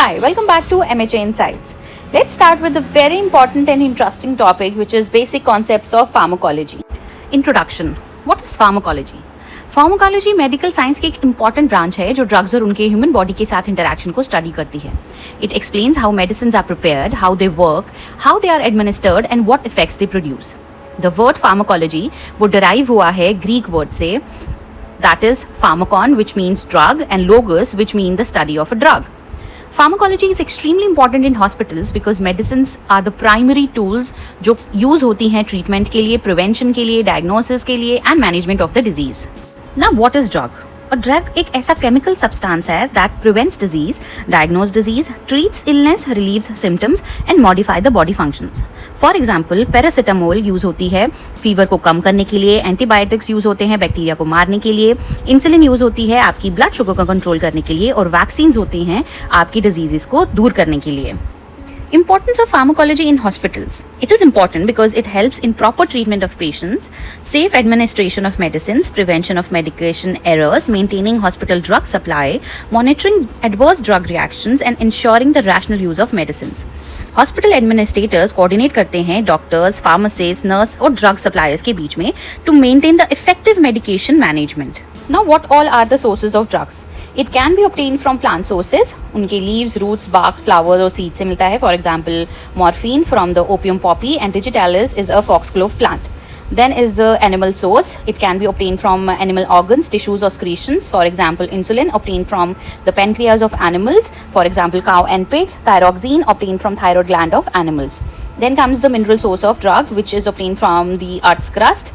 Hi, welcome back to MHA Insights. Let's start with a very important and interesting topic, which is basic concepts of pharmacology. Introduction. What is pharmacology? Pharmacology medical science की एक important branch है जो drugs और उनके human body के साथ interaction को study करती है. It explains how medicines are prepared, how they work, how they are administered and what effects they produce. The word pharmacology वो डिराइव हुआ है ग्रीक वर्ड से, that is pharmakon, which means drug, and logos, which mean the study of a drug. Pharmacology is extremely important in hospitals because medicines are the primary tools जो use होती हैं treatment के लिए, prevention के लिए, diagnosis के लिए and management of the disease. Now what is drug? A drug एक ऐसा chemical substance है that prevents disease, diagnoses disease, treats illness, relieves symptoms and modify the body functions. For example paracetamol use होती है fever को कम करने के लिए, antibiotics use होते हैं बैक्टीरिया को मारने के लिए, इंसुलिन यूज़ होती है आपकी ब्लड शुगर को कंट्रोल करने के लिए और वैक्सीन्स होती हैं आपकी डिजीज़ को दूर करने के लिए. Importance of pharmacology in hospitals. It is important because it helps in proper treatment of patients, safe administration of medicines, prevention of medication errors, maintaining hospital drug supply, monitoring adverse drug reactions and ensuring the rational use of medicines. Hospital administrators coordinate करते हैं doctors, pharmacist, nurse और drug suppliers के बीच में to maintain the effective medication management. Now what all are the sources of drugs? It can be obtain from plant sources, उनके leaves, roots, bark, flowers और seed से मिलता है. For example morphine from the opium poppy and digitalis is a foxglove plant. Then is the animal source. It can be obtained from animal organs, tissues or secretions. For example, insulin obtained from the pancreas of animals. For example, cow and pig. Thyroxine obtained from thyroid gland of animals. Then comes the mineral source of drug, which is obtained from the earth's crust.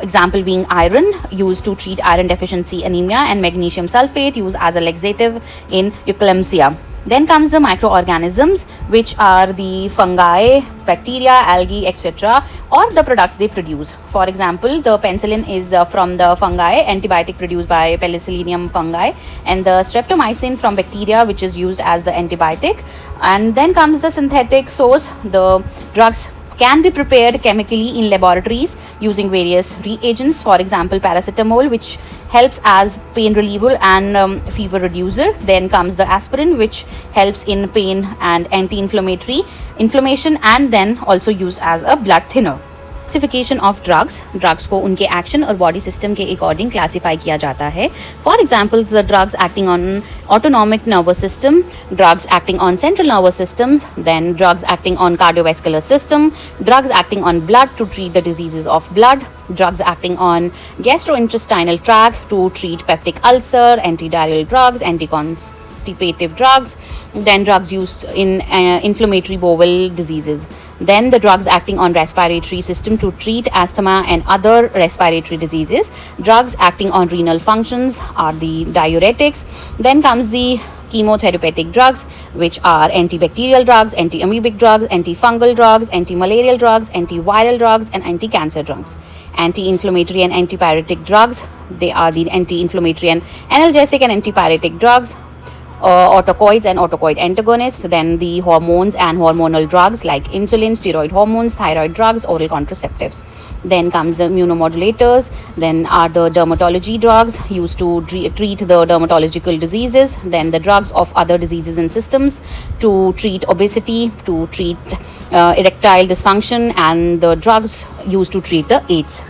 Example being iron, used to treat iron deficiency anemia, and magnesium sulfate, used as a laxative in eclampsia. Then comes the microorganisms, which are the fungi, bacteria, algae, etc. or the products they produce. For example, the penicillin is from the fungi, antibiotic produced by Penicillium fungi, and the streptomycin from bacteria, which is used as the antibiotic. And then comes the synthetic source. The drugs can be prepared chemically in laboratories using various reagents. For example, paracetamol, which helps as pain reliever and fever reducer. Then comes the aspirin, which helps in pain and anti-inflammatory inflammation, and then also used as a blood thinner. Classification of drugs को उनके action और body system के according classify किया जाता है. For example the drugs acting on autonomic nervous system, drugs acting on central nervous systems, then drugs acting on cardiovascular system, drugs acting on blood to treat the diseases of blood, drugs acting on gastrointestinal tract to treat peptic ulcer, antidiarrheal drugs, anticonstipative drugs, then drugs used in inflammatory bowel diseases. Then the drugs acting on respiratory system to treat asthma and other respiratory diseases. Drugs acting on renal functions are the diuretics. Then comes the chemotherapeutic drugs, which are antibacterial drugs, anti-amoebic drugs, antifungal drugs, anti-malarial drugs, antiviral drugs, and anti-cancer drugs. Anti-inflammatory and antipyretic drugs, they are the anti-inflammatory and analgesic and antipyretic drugs. Autocoids and autocoid antagonists. Then the hormones and hormonal drugs like insulin, steroid hormones, thyroid drugs, oral contraceptives. Then comes the immunomodulators. Then are the dermatology drugs used to treat the dermatological diseases. Then the drugs of other diseases and systems to treat obesity, to treat erectile dysfunction, and the drugs used to treat the AIDS.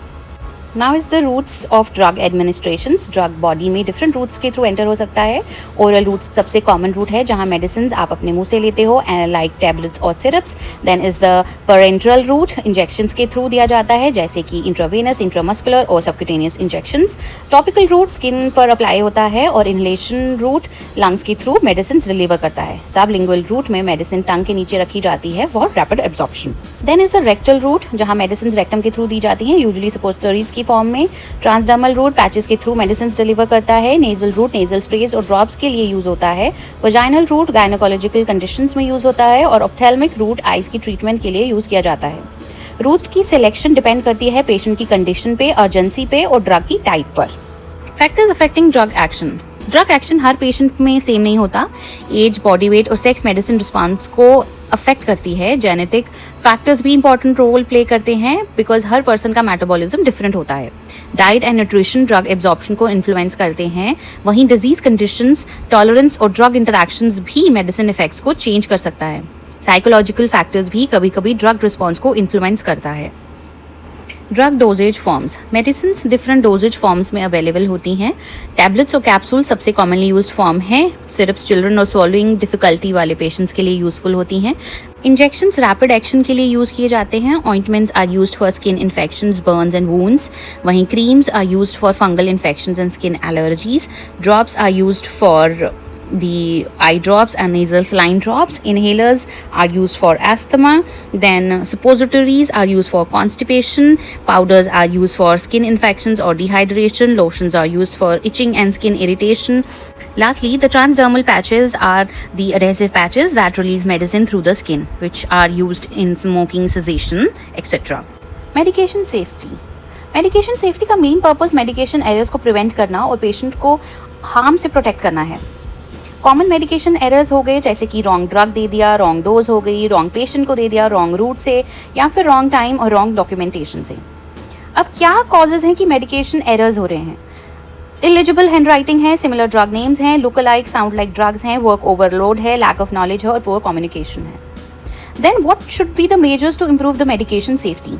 Now is the routes of drug administrations. Drug body में different routes के through enter हो सकता है. Oral route सबसे common route है जहाँ medicine आप अपने मुंह से लेते हो, लाइक टैबलेट्स और syrups. Then is the parenteral route, injections के थ्रू दिया जाता है जैसे कि इंट्रावेनस, इंट्रामस्कुलर और subcutaneous injections. Topical route skin पर अप्लाई होता है और इनहेलेशन रूट लंग्स के थ्रू मेडिसिन डिलीवर करता है. सबलिंगुअल रूट में मेडिसिन टंग के नीचे रखी जाती है for rapid absorption. Then is the rectal route जहाँ मेडिसिन रेक्टम के थ्रू दी जाती है, यूजुअली सपोजिटरीज की फॉर्म में. ट्रांसडर्मल रूट पैचेस के थ्रू मेडिसिन डिलीवर करता है. नेजल रूट नेजल स्प्रेज और ड्रॉप्स के लिए यूज होता है. वजाइनल रूट गायनोकोलॉजिकल कंडीशंस में यूज होता है और ऑप्थेल्मिक रूट आइज की ट्रीटमेंट के लिए यूज किया जाता है. रूट की सिलेक्शन डिपेंड करती है पेशेंट की कंडीशन पे, अर्जेंसी पे और ड्रग की टाइप पर. Factors affecting drug action. Drug action हर पेशेंट में सेम नहीं होता. एज, बॉडी वेट और सेक्स मेडिसिन रिस्पॉन्स को अफेक्ट करती है. जेनेटिक फैक्टर्स भी इंपॉर्टेंट रोल प्ले करते हैं बिकॉज हर पर्सन का मेटाबॉलिज्म डिफरेंट होता है. Diet and nutrition drug absorption को इन्फ्लुएंस करते हैं, वहीं डिजीज कंडीशंस, टॉलरेंस और ड्रग इंटरैक्शंस भी मेडिसिन इफेक्ट्स को चेंज कर सकता है। साइकोलॉजिकल फैक्टर्स भी कभी कभी ड्रग रिस्पॉन्स को इन्फ्लुएंस करता है। Drug dosage forms, medicine different dosage forms में अवेलेबल होती हैं। टैबलेट्स और कैप्सूल सबसे कॉमनली यूज्ड फॉर्म है। सिरप्स चिल्ड्रन और स्वॉलोइंग डिफिकल्टी वाले पेशेंट्स के लिए यूजफुल होती हैं। इंजेक्शंस रैपिड एक्शन के लिए यूज किए जाते हैं। Ointments are used for skin infections, burns and wounds. वहीं creams are used for fungal infections and skin allergies. Drops are used for the eye drops and nasal saline drops. Inhalers are used for asthma. Then suppositories are used for constipation. Powders are used for skin infections or dehydration. Lotions are used for itching and skin irritation. Lastly, the transdermal patches are the adhesive patches that release medicine through the skin, which are used in smoking cessation, etc. Medication safety. Medication safety का main purpose medication errors को prevent करना और patient को harm से protect करना है। Common medication errors हो गए जैसे कि रॉन्ग ड्रग दे दिया, रॉन्ग डोज हो गई, रॉन्ग पेशेंट को दे दिया रॉन्ग रूट से, या फिर रॉन्ग टाइम और रॉन्ग डॉक्यूमेंटेशन से। अब क्या कॉजेज हैं कि मेडिकेशन एरर्स हो रहे हैं? इलिजिबल हैंड राइटिंग है, सिमिलर ड्रग नेम्स हैं, look alike sound like drugs हैं, वर्क ओवरलोड है, लैक ऑफ नॉलेज है और पुअर कम्युनिकेशन है। Then what should be the measures to improve the medication safety?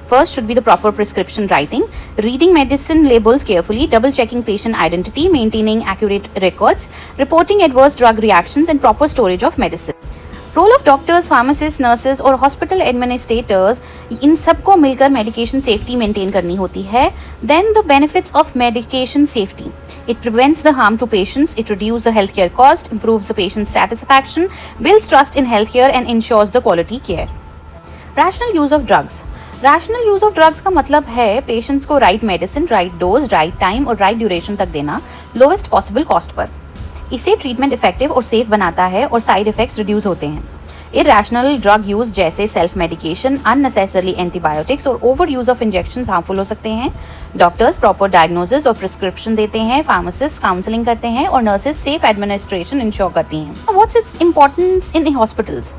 First should be the proper prescription writing, reading medicine labels carefully, double checking patient identity, maintaining accurate records, reporting adverse drug reactions and proper storage of medicine. Role of doctors, pharmacists, nurses और hospital administrators, इन सबको मिलकर medication safety maintain करनी होती है। Then the benefits of medication safety. It prevents the harm to patients, it reduces the healthcare cost, improves the patient's satisfaction, builds trust in healthcare and ensures the quality care. Rational use of drugs. Rational use of drugs का मतलब है patients को right medicine, right dose, right time और right duration तक देना lowest possible cost per. इससे treatment effective और safe बनाता है और साइड इफेक्ट्स रिड्यूस होते हैं। इरैशनल ड्रग यूज जैसे सेल्फ मेडिकेशन, अननेसेसरली एंटीबायोटिक्स और over use of injections harmful हो सकते हैं। डॉक्टर्स प्रॉपर डायग्नोसिस और प्रिस्क्रिप्शन देते हैं, फार्मासिस्ट काउंसलिंग करते हैं और नर्सेज सेफ एडमिनिस्ट्रेशन इंश्योर करती हैं। What's its importance in hospitals?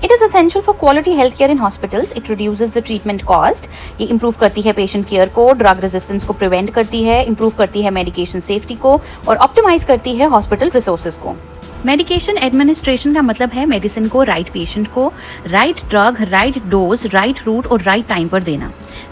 It is essential for quality healthcare in hospitals. It reduces the treatment cost. ये improve करती है patient care को, drug resistance को prevent करती है, improve करती है medication safety को और optimize करती है hospital resources को। मेडिकेशन एडमिनिस्ट्रेशन का मतलब है मेडिसिन को राइट पेशेंट को right drug, right dose, right route और राइट टाइम पर देना।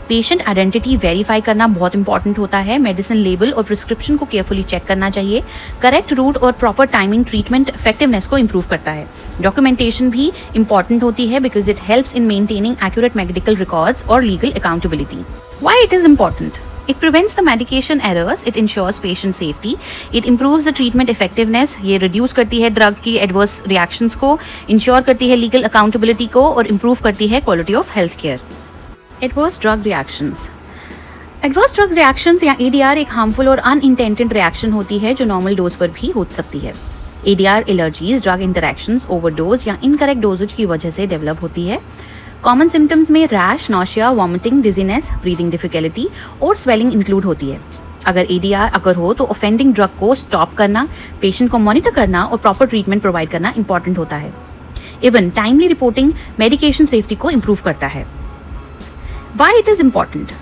पेशेंट आइडेंटिटी वेरीफाई करना बहुत इंपॉर्टेंट होता है। मेडिसिन लेबल और प्रिस्क्रिप्शन को केयरफुली चेक करना चाहिए। करेक्ट रूट और प्रॉपर टाइमिंग ट्रीटमेंट इफेक्टिवनेस को इंप्रूव करता है। डॉक्यूमेंटेशन भी इंपॉर्टेंट होती है because it helps in maintaining accurate medical records और legal accountability. Why it is important? It prevents the medication errors, it ensures patient safety, it improves the treatment effectiveness, ये reduce करती है drug की adverse reactions को, ensure करती है legal accountability को और improve करती है quality of health care. Adverse drug reactions. Adverse drug reactions या ADR एक harmful और unintended reaction होती है जो normal dose पर भी हो सकती है। ADR allergies, drug interactions, overdose या incorrect dosage की वजह से develop होती है। कॉमन सिम्टम्स में rash, nausea, vomiting, dizziness, breathing difficulty और स्वेलिंग इंक्लूड होती है। अगर ADR अगर हो तो ऑफेंडिंग ड्रग को स्टॉप करना, पेशेंट को मॉनिटर करना और प्रॉपर ट्रीटमेंट प्रोवाइड करना इंपॉर्टेंट होता है। Even timely reporting medication safety को इंप्रूव करता है। Why it is important?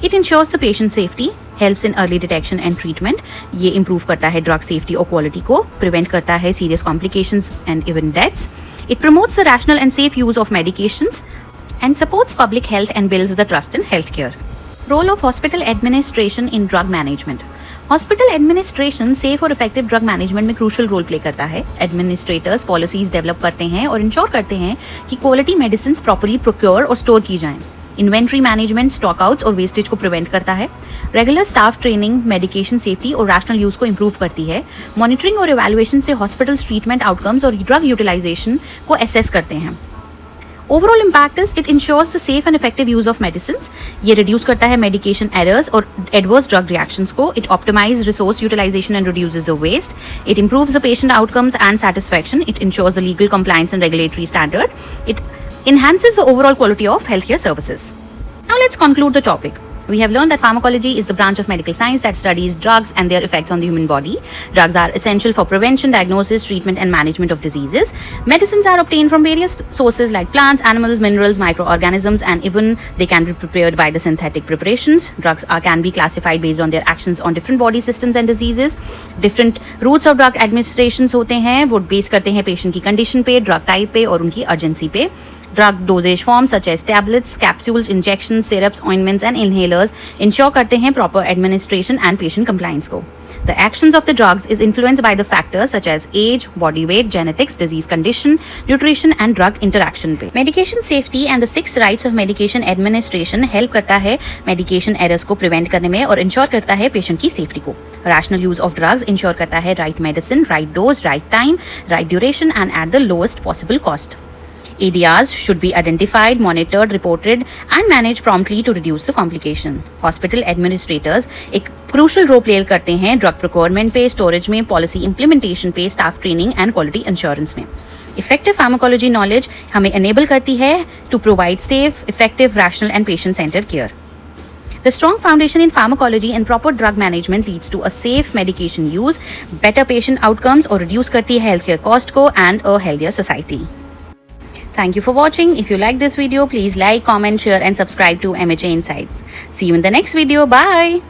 It ensures the patient safety, helps in early detection and treatment. ये इंप्रूव करता है ड्रग सेफ्टी और क्वालिटी को, प्रिवेंट करता है serious complications and even deaths. It promotes the rational and safe use of medications and supports public health and builds the trust in healthcare. Role of hospital administration in drug management. Hospital administration safe और effective drug management में crucial role play करता है। Administrators policies develop करते हैं और ensure करते हैं कि quality medicines properly procure और store की जाएं। Inventory management, stockouts और wastage को prevent करता है। Regular staff training medication safety और रैशनल यूज को इंप्रूव करती है। मॉनिटरिंग और इवैल्यूएशन से हॉस्पिटल्स ट्रीटमेंट आउटकम्स और ड्रग यूटिलाइजेशन को एसेस करते हैं। Overall impact is it ensures the safe and effective use of medicines. ये रिड्यूस करता है मेडिकेशन एरर्स और एडवर्स ड्रग रिएक्शंस को। It optimise resource utilisation and reduces the waste. It improves the patient outcomes and satisfaction. It ensures the legal compliance and regulatory standard. It enhances the overall quality of healthcare services. Now let's conclude the topic. We have learned that pharmacology is the branch of medical science that studies drugs and their effects on the human body. Drugs are essential for prevention, diagnosis, treatment, and management of diseases. Medicines are obtained from various sources like plants, animals, minerals, microorganisms, and even they can be prepared by the synthetic preparations. Drugs can be classified based on their actions on different body systems and diseases. Different routes of drug administrations होते हैं, वो base करते हैं patient की condition पे, drug type पे और उनकी अर्जेंसी पे. Drug dosage forms such as tablets, capsules, injections, syrups, ointments and inhalers ensure करते हैं proper administration and patient compliance को. The actions of the drugs is influenced by the factors such as age, body weight, genetics, disease condition, nutrition and drug interaction पे. Medication safety and the 6 rights of medication administration help करता है medication errors को prevent करने में और ensure करता है patient की safety को. Rational use of drugs ensure करता है right medicine, right dose, right time, right duration and at the lowest possible cost. ADRs should be identified, monitored, reported, and managed promptly to reduce the complication. Hospital administrators एक crucial role play करते हैं drug procurement पे, storage में, policy implementation पे, staff training and quality assurance में. Effective pharmacology knowledge हमें enable करती है to provide safe, effective, rational and patient-centered care. The strong foundation in pharmacology and proper drug management leads to a safe medication use, better patient outcomes और reduce करती है healthcare cost को and a healthier society. Thank you for watching. If you like this video, please like, comment, share and subscribe to MHA Insights. See you in the next video. Bye.